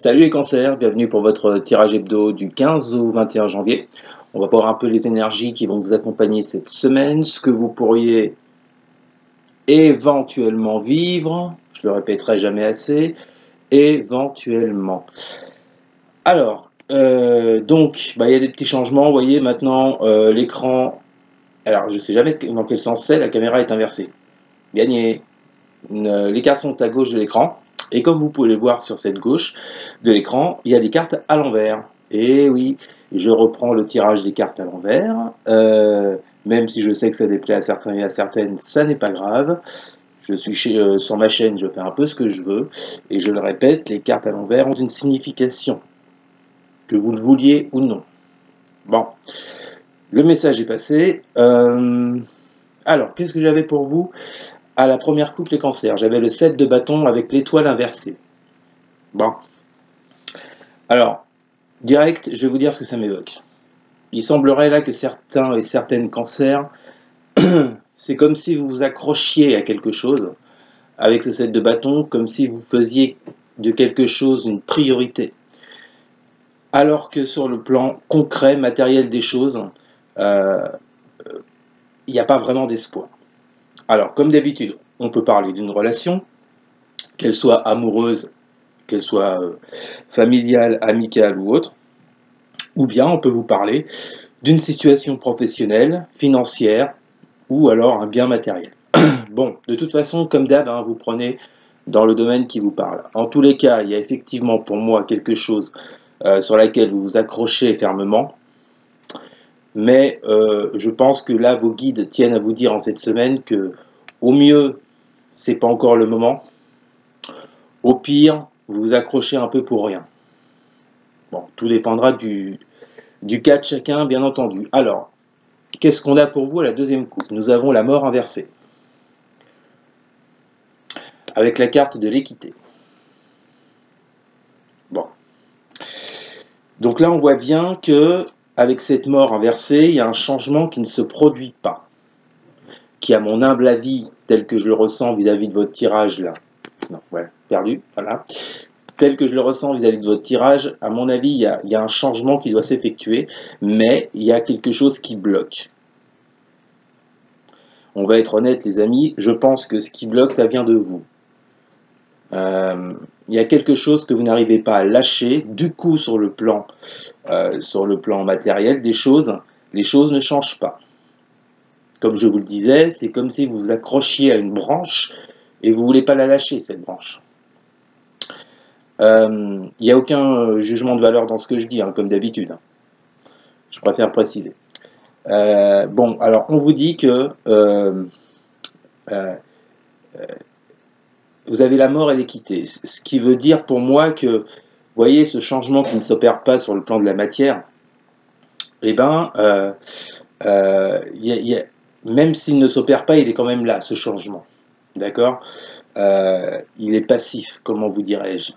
Salut les cancers, bienvenue pour votre tirage hebdo du 15 au 21 janvier. On va voir un peu les énergies qui vont vous accompagner cette semaine, ce que vous pourriez éventuellement vivre, je le répéterai jamais assez, éventuellement. Alors, donc, il y a des petits changements, vous voyez maintenant l'écran, alors je ne sais jamais dans quel sens c'est, la caméra est inversée. Gagné. Les cartes sont à gauche de l'écran. Et comme vous pouvez le voir sur cette gauche de l'écran, il y a des cartes à l'envers. Et oui, je reprends le tirage des cartes à l'envers. Même si je sais que ça déplaît à certains et à certaines, ça n'est pas grave. Je suis sur ma chaîne, je fais un peu ce que je veux. Et je le répète, les cartes à l'envers ont une signification, que vous le vouliez ou non. Bon, le message est passé. Alors, qu'est-ce que j'avais pour vous ? À la première coupe, les cancers, j'avais le 7 de bâton avec l'étoile inversée. Bon. Alors, direct, je vais vous dire ce que ça m'évoque. Il semblerait là que certains et certaines cancers, c'est comme si vous vous accrochiez à quelque chose avec ce 7 de bâton, comme si vous faisiez de quelque chose une priorité. Alors que sur le plan concret, matériel des choses, il n'y a pas vraiment d'espoir. Alors, comme d'habitude, on peut parler d'une relation, qu'elle soit amoureuse, qu'elle soit familiale, amicale ou autre, ou bien on peut vous parler d'une situation professionnelle, financière, ou alors un bien matériel. Bon, de toute façon, comme d'hab, vous prenez dans le domaine qui vous parle. En tous les cas, il y a effectivement pour moi quelque chose sur laquelle vous vous accrochez fermement, mais je pense que là, vos guides tiennent à vous dire en cette semaine que, au mieux, c'est pas encore le moment. Au pire, vous vous accrochez un peu pour rien. Bon, tout dépendra du cas de chacun, bien entendu. Alors, qu'est-ce qu'on a pour vous à la deuxième coupe? Nous avons la mort inversée, avec la carte de l'équité. Bon. Donc là, on voit bien que avec cette mort inversée, il y a un changement qui ne se produit pas, qui, à mon humble avis, tel que je le ressens vis-à-vis de votre tirage, là, non, ouais, perdu, voilà, tel que je le ressens vis-à-vis de votre tirage, à mon avis, il y a un changement qui doit s'effectuer, mais il y a quelque chose qui bloque. On va être honnête, les amis, je pense que ce qui bloque, ça vient de vous. Il y a quelque chose que vous n'arrivez pas à lâcher, du coup, sur le plan matériel des choses, les choses ne changent pas. Comme je vous le disais, c'est comme si vous vous accrochiez à une branche et vous ne voulez pas la lâcher, cette branche. Il n'y a aucun jugement de valeur dans ce que je dis, comme d'habitude. Je préfère préciser. Bon, alors on vous dit que vous avez la mort et l'équité, ce qui veut dire pour moi que, vous voyez, ce changement qui ne s'opère pas sur le plan de la matière, eh ben, même s'il ne s'opère pas, il est quand même là, ce changement. D'accord? Il est passif, comment vous dirais-je?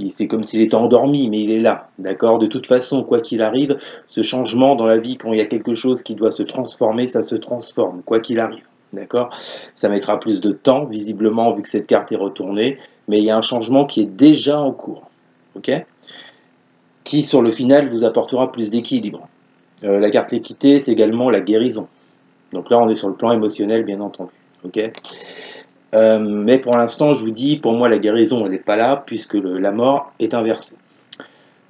C'est comme s'il était endormi, mais il est là. D'accord? De toute façon, quoi qu'il arrive, ce changement dans la vie, quand il y a quelque chose qui doit se transformer, ça se transforme, quoi qu'il arrive. D'accord? Ça mettra plus de temps, visiblement, vu que cette carte est retournée, mais il y a un changement qui est déjà en cours. Ok? Qui, sur le final, vous apportera plus d'équilibre. La carte l'équité, c'est également la guérison. Donc là, on est sur le plan émotionnel, bien entendu. Ok? Mais pour l'instant, je vous dis, pour moi, la guérison, elle n'est pas là, puisque la mort est inversée.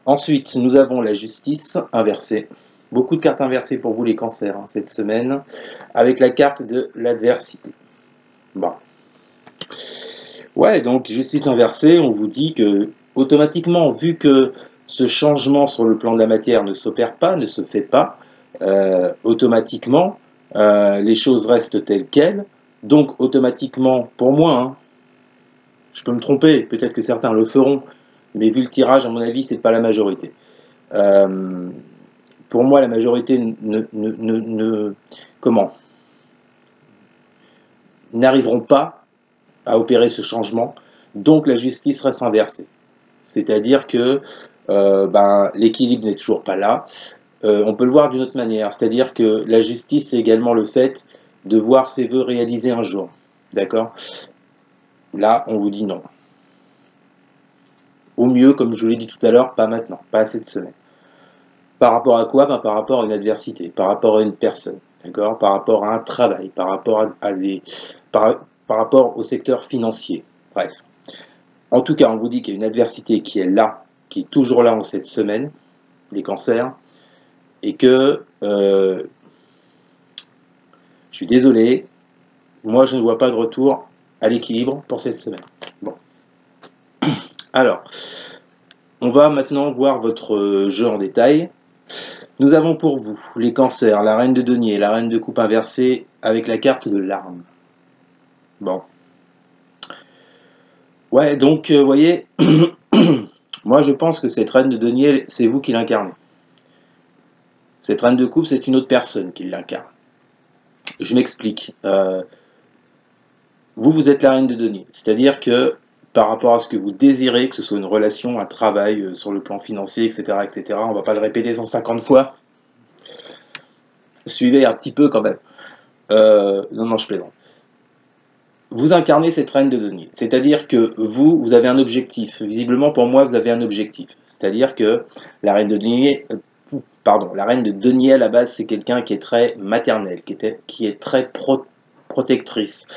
Ensuite, nous avons la justice inversée. Beaucoup de cartes inversées pour vous, les cancers, cette semaine, avec la carte de l'adversité. Bon. Ouais, donc, justice inversée, on vous dit que, automatiquement, vu que ce changement sur le plan de la matière ne s'opère pas, ne se fait pas, automatiquement, les choses restent telles quelles. Donc, automatiquement, pour moi, je peux me tromper, peut-être que certains le feront, mais vu le tirage, à mon avis, c'est pas la majorité. Pour moi, la majorité n'arriveront pas à opérer ce changement, donc la justice reste inversée. C'est-à-dire que l'équilibre n'est toujours pas là. On peut le voir d'une autre manière, c'est-à-dire que la justice, c'est également le fait de voir ses vœux réalisés un jour. D'accord? Là, on vous dit non. Au mieux, comme je vous l'ai dit tout à l'heure, pas maintenant, pas cette semaine. Par rapport à quoi? Ben, par rapport à une adversité, par rapport à une personne, d'accord? Par rapport à un travail, par rapport à des, par rapport au secteur financier. Bref. En tout cas, on vous dit qu'il y a une adversité qui est là, qui est toujours là en cette semaine, les cancers, et que je suis désolé, moi je ne vois pas de retour à l'équilibre pour cette semaine. Bon. Alors, on va maintenant voir votre jeu en détail. Nous avons pour vous les cancers, la reine de denier, la reine de coupe inversée avec la carte de l'arme. Bon. Ouais, donc, vous voyez, moi je pense que cette reine de denier, c'est vous qui l'incarnez. Cette reine de coupe, c'est une autre personne qui l'incarne. Je m'explique. Vous êtes la reine de denier. C'est-à-dire que par rapport à ce que vous désirez, que ce soit une relation, un travail sur le plan financier, etc., etc., on ne va pas le répéter 150 fois. Suivez un petit peu quand même. Non, je plaisante. Vous incarnez cette reine de denier. C'est-à-dire que vous avez un objectif. Visiblement, pour moi, vous avez un objectif. C'est-à-dire que la reine de denier... la reine de denier à la base, c'est quelqu'un qui est très maternel, qui est très protectrice.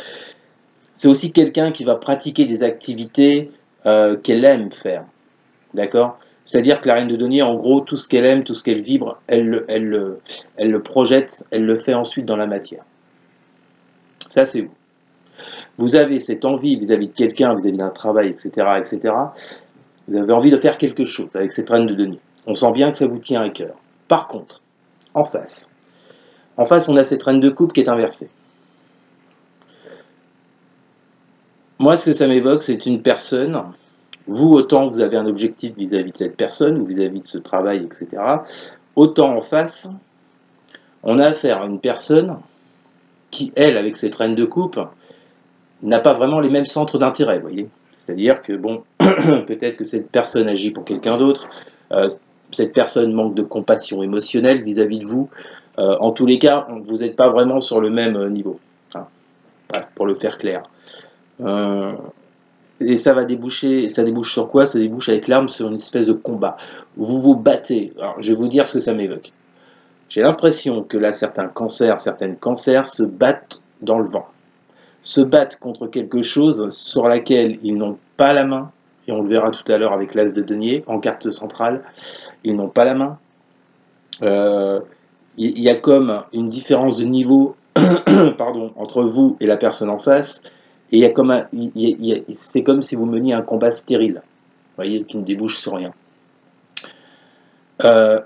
C'est aussi quelqu'un qui va pratiquer des activités qu'elle aime faire. D'accord? C'est-à-dire que la reine de denier, en gros, tout ce qu'elle aime, tout ce qu'elle vibre, elle le projette, elle le fait ensuite dans la matière. Ça, c'est vous. Vous avez cette envie vis-à-vis de quelqu'un, vis-à-vis d'un travail, etc., etc. Vous avez envie de faire quelque chose avec cette reine de denier. On sent bien que ça vous tient à cœur. Par contre, en face, on a cette reine de coupe qui est inversée. Moi, ce que ça m'évoque, c'est une personne, vous, autant vous avez un objectif vis-à-vis de cette personne, ou vis-à-vis de ce travail, etc., autant en face, on a affaire à une personne qui, elle, avec cette reine de coupe, n'a pas vraiment les mêmes centres d'intérêt, vous voyez. C'est-à-dire que, bon, peut-être que cette personne agit pour quelqu'un d'autre, cette personne manque de compassion émotionnelle vis-à-vis de vous. En tous les cas, vous n'êtes pas vraiment sur le même niveau, hein, pour le faire clair. Et ça va déboucher, ça débouche sur quoi? Ça débouche avec l'arme sur une espèce de combat. Vous vous battez. Alors, je vais vous dire ce que ça m'évoque. J'ai l'impression que là, certaines cancers se battent dans le vent. Se battent contre quelque chose sur laquelle ils n'ont pas la main, et on le verra tout à l'heure avec l'as de denier, en carte centrale, ils n'ont pas la main. Il y a comme une différence de niveau pardon, entre vous et la personne en face, et il y a comme c'est comme si vous meniez un combat stérile, vous voyez, qui ne débouche sur rien.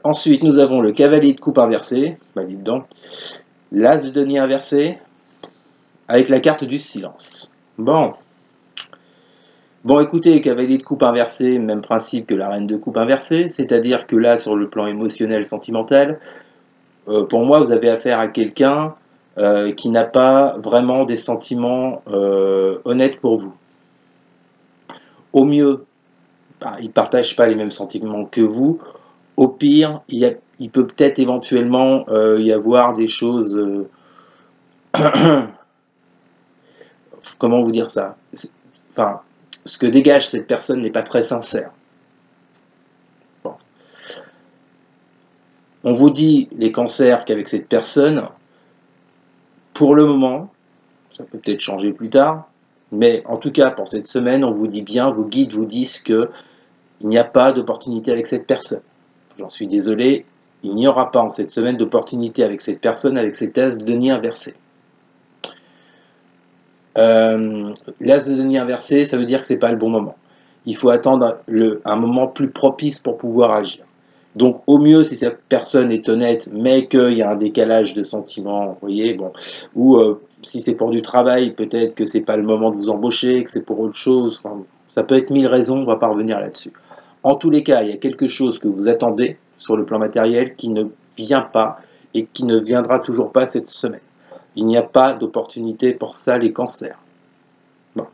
Ensuite, nous avons le cavalier de coupe inversé, bah dites donc, l'as de denier inversé, avec la carte du silence. Bon, écoutez, cavalier de coupe inversé, même principe que la reine de coupe inversée, c'est-à-dire que là, sur le plan émotionnel, sentimental, pour moi, vous avez affaire à quelqu'un qui n'a pas vraiment des sentiments honnêtes pour vous. Au mieux, il ne partage pas les mêmes sentiments que vous. Au pire, il peut peut-être éventuellement y avoir des choses... comment vous dire ça? Enfin, ce que dégage cette personne n'est pas très sincère. Bon. On vous dit, les cancers, qu'avec cette personne, pour le moment, ça peut peut-être changer plus tard, mais en tout cas, pour cette semaine, on vous dit bien, vos guides vous disent qu'il n'y a pas d'opportunité avec cette personne. J'en suis désolé, il n'y aura pas en cette semaine d'opportunité avec cette personne, avec cet as de denier inversé. L'as de denier inversé, ça veut dire que ce n'est pas le bon moment. Il faut attendre un moment plus propice pour pouvoir agir. Donc au mieux, si cette personne est honnête, mais qu'il y a un décalage de sentiments, vous voyez, bon, ou si c'est pour du travail, peut-être que c'est pas le moment de vous embaucher, que c'est pour autre chose, enfin, ça peut être 1000 raisons, on ne va pas revenir là-dessus. En tous les cas, il y a quelque chose que vous attendez sur le plan matériel qui ne vient pas et qui ne viendra toujours pas cette semaine. Il n'y a pas d'opportunité pour ça, les cancers. Bon.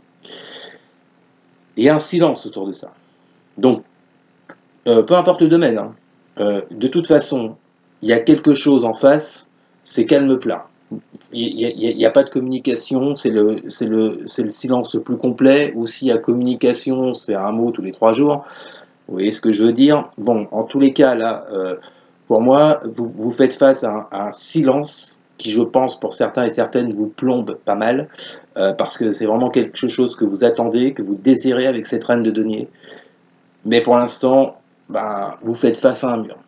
Il y a un silence autour de ça. Donc, peu importe le domaine, hein, de toute façon, il y a quelque chose en face, c'est calme plat. Il n'y a pas de communication, c'est le silence le plus complet, ou s'il y a communication, c'est un mot tous les 3 jours. Vous voyez ce que je veux dire? Bon, en tous les cas, là, pour moi, vous faites face à un silence qui, je pense, pour certains et certaines, vous plombe pas mal, parce que c'est vraiment quelque chose que vous attendez, que vous désirez avec cette reine de denier. Mais pour l'instant, ben, vous faites face à un mur.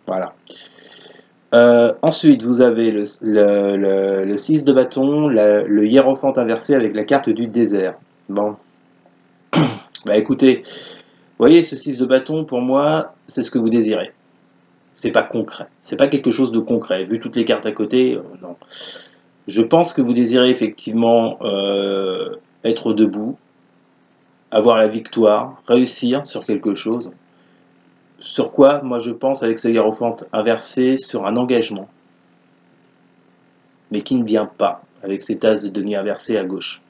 Voilà. Ensuite, vous avez le 6 de bâton, le hiérophante inversé avec la carte du désert. Bon, bah écoutez, vous voyez, ce 6 de bâton, pour moi, c'est ce que vous désirez. C'est pas concret. C'est pas quelque chose de concret. Vu toutes les cartes à côté, non. Je pense que vous désirez effectivement être debout, avoir la victoire, réussir sur quelque chose. Sur quoi, moi je pense, avec ce hiérophante inversé, sur un engagement. Mais qui ne vient pas, avec cet as de denier inversé à gauche.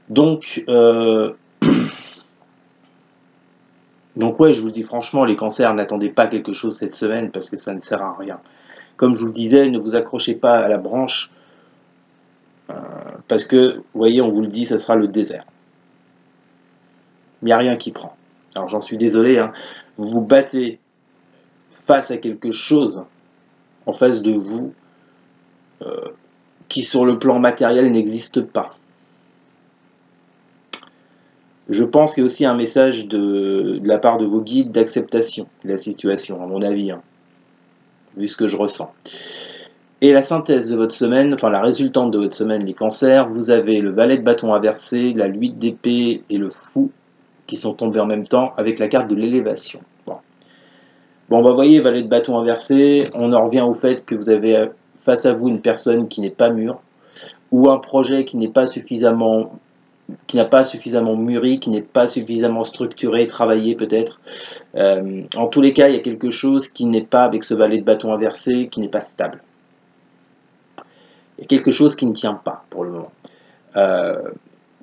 Donc, donc ouais, je vous le dis franchement, les cancers, n'attendez pas quelque chose cette semaine, parce que ça ne sert à rien. Comme je vous le disais, ne vous accrochez pas à la branche, parce que, vous voyez, on vous le dit, ça sera le désert. Il n'y a rien qui prend. Alors j'en suis désolé, hein, vous vous battez face à quelque chose en face de vous qui sur le plan matériel n'existe pas. Je pense qu'il y a aussi un message de la part de vos guides d'acceptation de la situation, à mon avis, hein, vu ce que je ressens. Et la synthèse de votre semaine, enfin la résultante de votre semaine, les cancers, vous avez le valet de bâton inversé, la 8 d'épée et le fou qui sont tombés en même temps avec la carte de l'élévation. Bon, bah voyez, valet de bâton inversé, on en revient au fait que vous avez face à vous une personne qui n'est pas mûre, ou un projet qui n'est pas suffisamment, qui n'a pas suffisamment mûri, qui n'est pas suffisamment structuré, travaillé peut-être. En tous les cas, il y a quelque chose qui n'est pas, avec ce valet de bâton inversé, qui n'est pas stable. Il y a quelque chose qui ne tient pas pour le moment.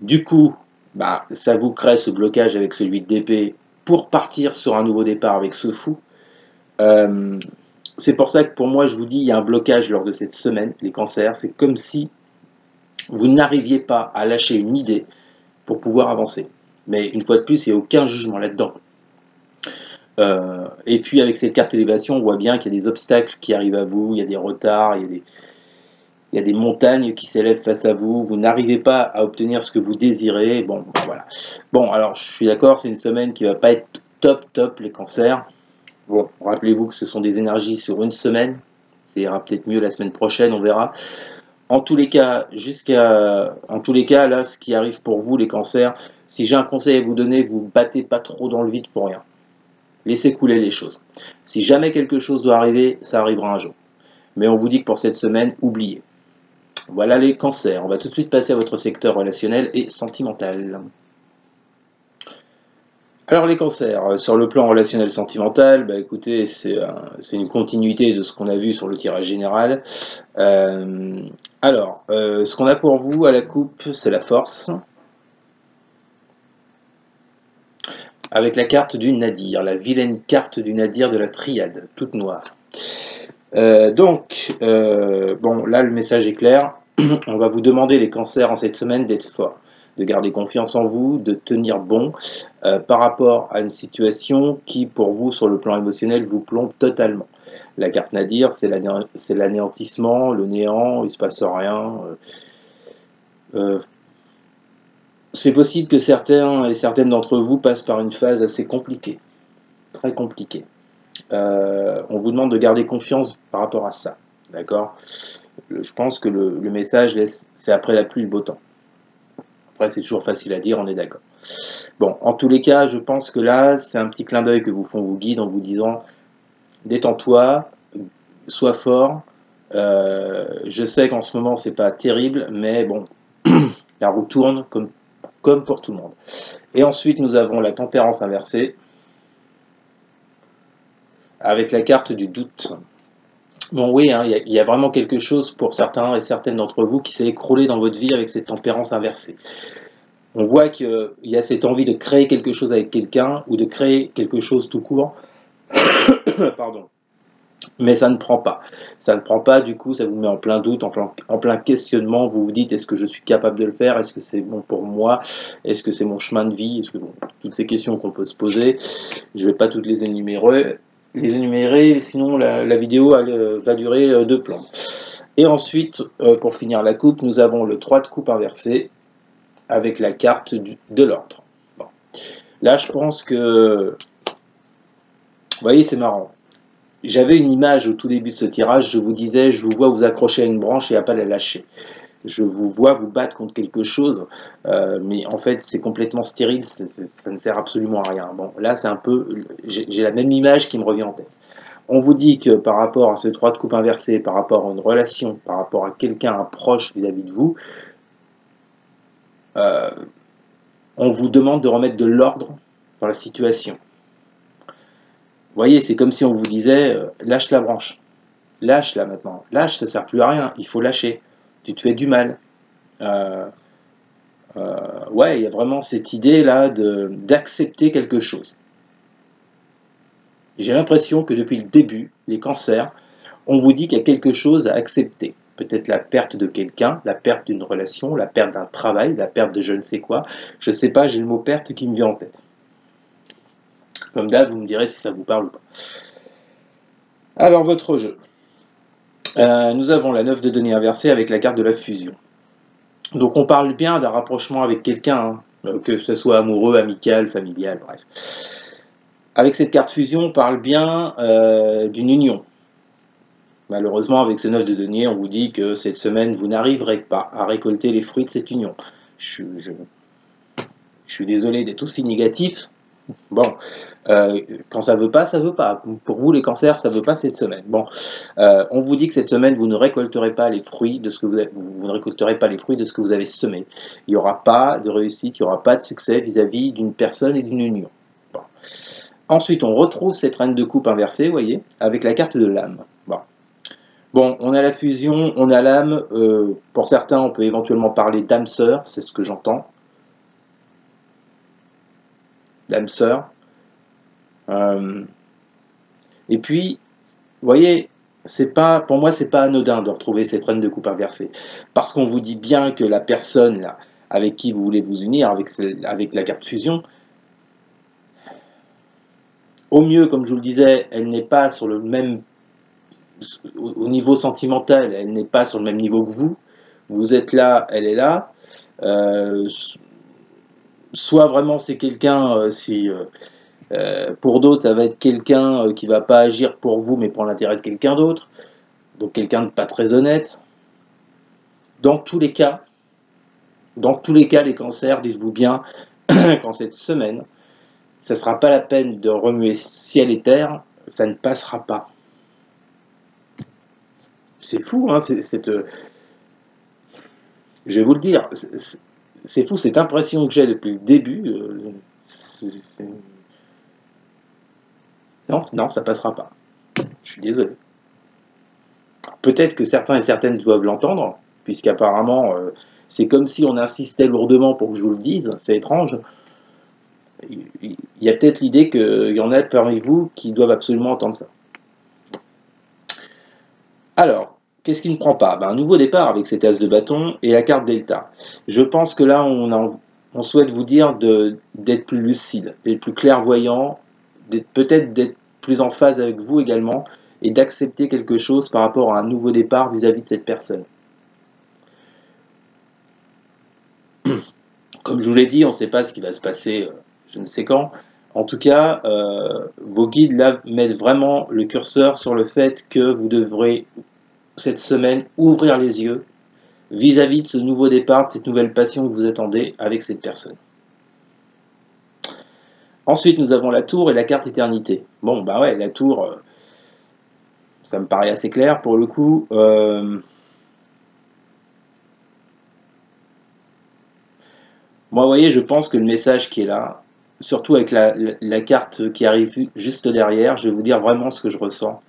Du coup, bah, ça vous crée ce blocage avec celui d'épée pour partir sur un nouveau départ avec ce fou. C'est pour ça que pour moi, je vous dis, il y a un blocage lors de cette semaine, les cancers. C'est comme si vous n'arriviez pas à lâcher une idée pour pouvoir avancer. Mais une fois de plus, il n'y a aucun jugement là-dedans. Et puis avec cette carte élévation, on voit bien qu'il y a des obstacles qui arrivent à vous, il y a des retards, il y a des montagnes qui s'élèvent face à vous, vous n'arrivez pas à obtenir ce que vous désirez. Bon, voilà. Bon, alors je suis d'accord, c'est une semaine qui ne va pas être top, les cancers. Bon, rappelez-vous que ce sont des énergies sur une semaine. Ça ira peut-être mieux la semaine prochaine, on verra. En tous les cas, là, ce qui arrive pour vous, les cancers, si j'ai un conseil à vous donner, vous battez pas trop dans le vide pour rien. Laissez couler les choses. Si jamais quelque chose doit arriver, ça arrivera un jour. Mais on vous dit que pour cette semaine, oubliez. Voilà les cancers. On va tout de suite passer à votre secteur relationnel et sentimental. Alors les cancers, sur le plan relationnel sentimental, bah écoutez, c'est une continuité de ce qu'on a vu sur le tirage général. Ce qu'on a pour vous à la coupe, c'est la force. Avec la carte du Nadir, la vilaine carte du Nadir de la triade, toute noire. Bon, là le message est clair. On va vous demander, les cancers, en cette semaine, d'être forts, de garder confiance en vous, de tenir bon par rapport à une situation qui, pour vous, sur le plan émotionnel, vous plombe totalement. La carte Nadir, c'est l'anéantissement, le néant, il ne se passe rien. C'est possible que certains et certaines d'entre vous passent par une phase assez compliquée, très compliquée. On vous demande de garder confiance par rapport à ça, d'accord ? Je pense que le message, c'est après la pluie le beau temps. Après, c'est toujours facile à dire, on est d'accord. Bon, en tous les cas, je pense que là, c'est un petit clin d'œil que vous font vos guides en vous disant « Détends-toi, sois fort. Je sais qu'en ce moment, c'est pas terrible, mais bon, la roue tourne comme pour tout le monde. » Et ensuite, nous avons la tempérance inversée avec la carte du doute. Bon, oui, hein, y a vraiment quelque chose pour certains et certaines d'entre vous qui s'est écroulé dans votre vie avec cette tempérance inversée. On voit qu'il y a cette envie de créer quelque chose avec quelqu'un ou de créer quelque chose tout court. Pardon. Mais ça ne prend pas. Ça ne prend pas, du coup, ça vous met en plein doute, en plein questionnement. Vous vous dites, est-ce que je suis capable de le faire? Est-ce que c'est bon pour moi? Est-ce que c'est mon chemin de vie? Est-ce que, bon, toutes ces questions qu'on peut se poser, je ne vais pas toutes les énumérer, sinon la vidéo va durer 2 plombs. Et ensuite, pour finir la coupe, nous avons le 3 de coupe inversé avec la carte de l'ordre. Bon. Là, je pense que... Vous voyez, c'est marrant. J'avais une image au tout début de ce tirage, je vous disais, je vous vois vous accrocher à une branche et à pas la lâcher. Je vous vois vous battre contre quelque chose, mais en fait c'est complètement stérile, ça ne sert absolument à rien. Bon, là c'est un peu, j'ai la même image qui me revient en tête. On vous dit que par rapport à ce 3 de coupe inversé, par rapport à une relation, par rapport à quelqu'un, un proche vis-à-vis de vous, on vous demande de remettre de l'ordre dans la situation. Vous voyez, c'est comme si on vous disait, lâche la branche. Lâche-la maintenant. Lâche, ça ne sert plus à rien. Il faut lâcher. Tu te fais du mal. Ouais, il y a vraiment cette idée-là d'accepter quelque chose. J'ai l'impression que depuis le début, les cancers, on vous dit qu'il y a quelque chose à accepter. Peut-être la perte de quelqu'un, la perte d'une relation, la perte d'un travail, la perte de je ne sais quoi. Je ne sais pas, j'ai le mot perte qui me vient en tête. Comme d'hab, vous me direz si ça vous parle ou pas. Alors, votre jeu. Nous avons la 9 de denier inversée avec la carte de la fusion. Donc on parle bien d'un rapprochement avec quelqu'un, hein, que ce soit amoureux, amical, familial, bref. Avec cette carte fusion, on parle bien d'une union. Malheureusement, avec ce 9 de denier, on vous dit que cette semaine, vous n'arriverez pas à récolter les fruits de cette union. Je suis désolé d'être aussi négatif. Bon, quand ça veut pas, ça veut pas. Pour vous, les cancers, ça veut pas cette semaine. Bon, on vous dit que cette semaine, vous ne récolterez pas les fruits de ce que vous ne récolterez pas les fruits de ce que vous avez semé. Il n'y aura pas de réussite, il n'y aura pas de succès vis-à-vis d'une personne et d'une union. Bon. Ensuite, on retrouve cette reine de coupe inversée, vous voyez, avec la carte de l'âme. Bon, on a la fusion, on a l'âme. Pour certains, on peut éventuellement parler d'âme sœur, c'est ce que j'entends. D'âme sœur. Et puis, vous voyez, pour moi, c'est pas anodin de retrouver cette reine de coupe inversée. Parce qu'on vous dit bien que la personne là, avec qui vous voulez vous unir, avec la carte fusion, au mieux, comme je vous le disais, elle n'est pas sur le même... Au niveau sentimental, elle n'est pas sur le même niveau que vous. Vous êtes là, elle est là. Soit vraiment c'est quelqu'un, pour d'autres, ça va être quelqu'un qui ne va pas agir pour vous, mais pour l'intérêt de quelqu'un d'autre. Donc quelqu'un de pas très honnête. Dans tous les cas, les cancers, dites-vous bien, qu'en cette semaine, ça ne sera pas la peine de remuer ciel et terre, ça ne passera pas. C'est fou, hein, je vais vous le dire, c'est fou, cette impression que j'ai depuis le début, non, ça passera pas. Je suis désolé. Peut-être que certains et certaines doivent l'entendre, puisqu'apparemment, c'est comme si on insistait lourdement pour que je vous le dise, c'est étrange. Il y a peut-être l'idée qu'il y en a parmi vous qui doivent absolument entendre ça. Alors, qu'est-ce qui ne prend pas? Un nouveau départ avec cet as de bâton et la carte delta. Je pense que là, on souhaite vous dire d'être plus lucide, d'être plus clairvoyant, peut-être d'être plus en phase avec vous également, et d'accepter quelque chose par rapport à un nouveau départ vis-à-vis de cette personne. Comme je vous l'ai dit, on ne sait pas ce qui va se passer je ne sais quand. En tout cas, vos guides là mettent vraiment le curseur sur le fait que vous devrez cette semaine ouvrir les yeux vis-à-vis de ce nouveau départ, de cette nouvelle passion que vous attendez avec cette personne. Ensuite, nous avons la tour et la carte éternité. Bon, bah ouais, la tour, ça me paraît assez clair pour le coup. Moi, vous voyez, je pense que le message qui est là, surtout avec la carte qui arrive juste derrière, je vais vous dire vraiment ce que je ressens.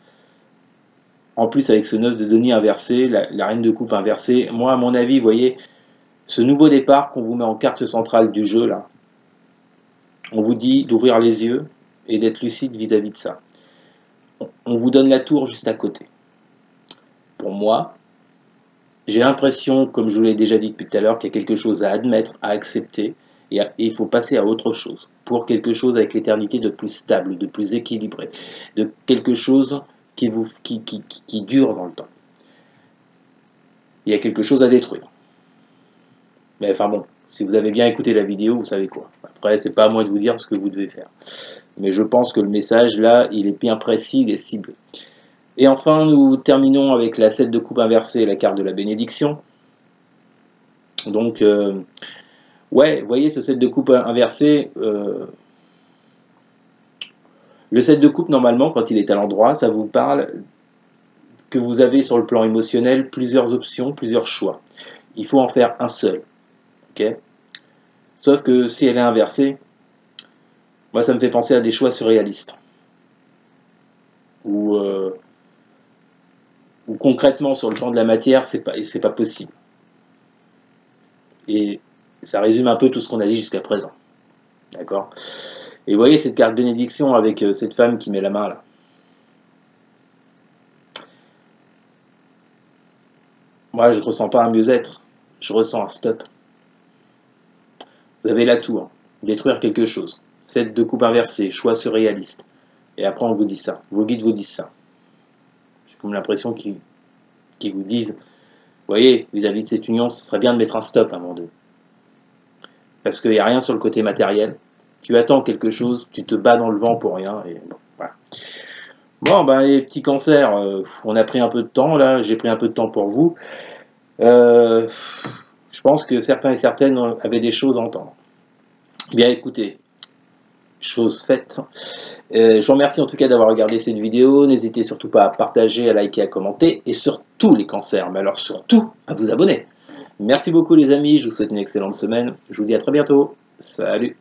En plus, avec ce 9 de denier inversé, la reine de coupe inversée, moi, à mon avis, vous voyez, ce nouveau départ qu'on vous met en carte centrale du jeu, là, on vous dit d'ouvrir les yeux et d'être lucide vis-à-vis de ça. on vous donne la tour juste à côté. Pour moi, j'ai l'impression, comme je vous l'ai déjà dit depuis tout à l'heure, qu'il y a quelque chose à admettre, à accepter, et il faut passer à autre chose, pour quelque chose avec l'éternité de plus stable, de plus équilibré, de quelque chose qui dure dans le temps. Il y a quelque chose à détruire. Mais enfin bon, si vous avez bien écouté la vidéo, vous savez quoi. Après, c'est pas à moi de vous dire ce que vous devez faire. Mais je pense que le message, là, il est bien précis, il est ciblé. Et enfin, nous terminons avec la 7 de coupe inversée et la carte de la bénédiction. Donc, ouais, vous voyez, ce 7 de coupe inversé, le 7 de coupe, normalement, quand il est à l'endroit, ça vous parle que vous avez sur le plan émotionnel plusieurs options, plusieurs choix. Il faut en faire un seul. Okay, sauf que si elle est inversée, moi ça me fait penser à des choix surréalistes. Ou concrètement sur le plan de la matière, c'est pas possible. Et ça résume un peu tout ce qu'on a dit jusqu'à présent. D'accord? Et vous voyez cette carte bénédiction avec cette femme qui met la main là. Moi je ne ressens pas un mieux-être, je ressens un stop. Vous avez la tour, détruire quelque chose. 7 de coupe inversée, choix surréaliste. Et après on vous dit ça, vos guides vous disent ça. J'ai comme l'impression qu'ils vous disent, vous voyez, vis-à-vis de cette union, ce serait bien de mettre un stop à un moment donné. Parce qu'il n'y a rien sur le côté matériel. Tu attends quelque chose, tu te bats dans le vent pour rien. Et bon, voilà. Bon, ben les petits cancers, on a pris un peu de temps là, j'ai pris un peu de temps pour vous. Je pense que certains et certaines avaient des choses à entendre. Bien écoutez, chose faite. Je vous remercie en tout cas d'avoir regardé cette vidéo. N'hésitez surtout pas à partager, à liker, à commenter. Et surtout les cancers, mais alors surtout à vous abonner. Merci beaucoup les amis, je vous souhaite une excellente semaine. Je vous dis à très bientôt. Salut!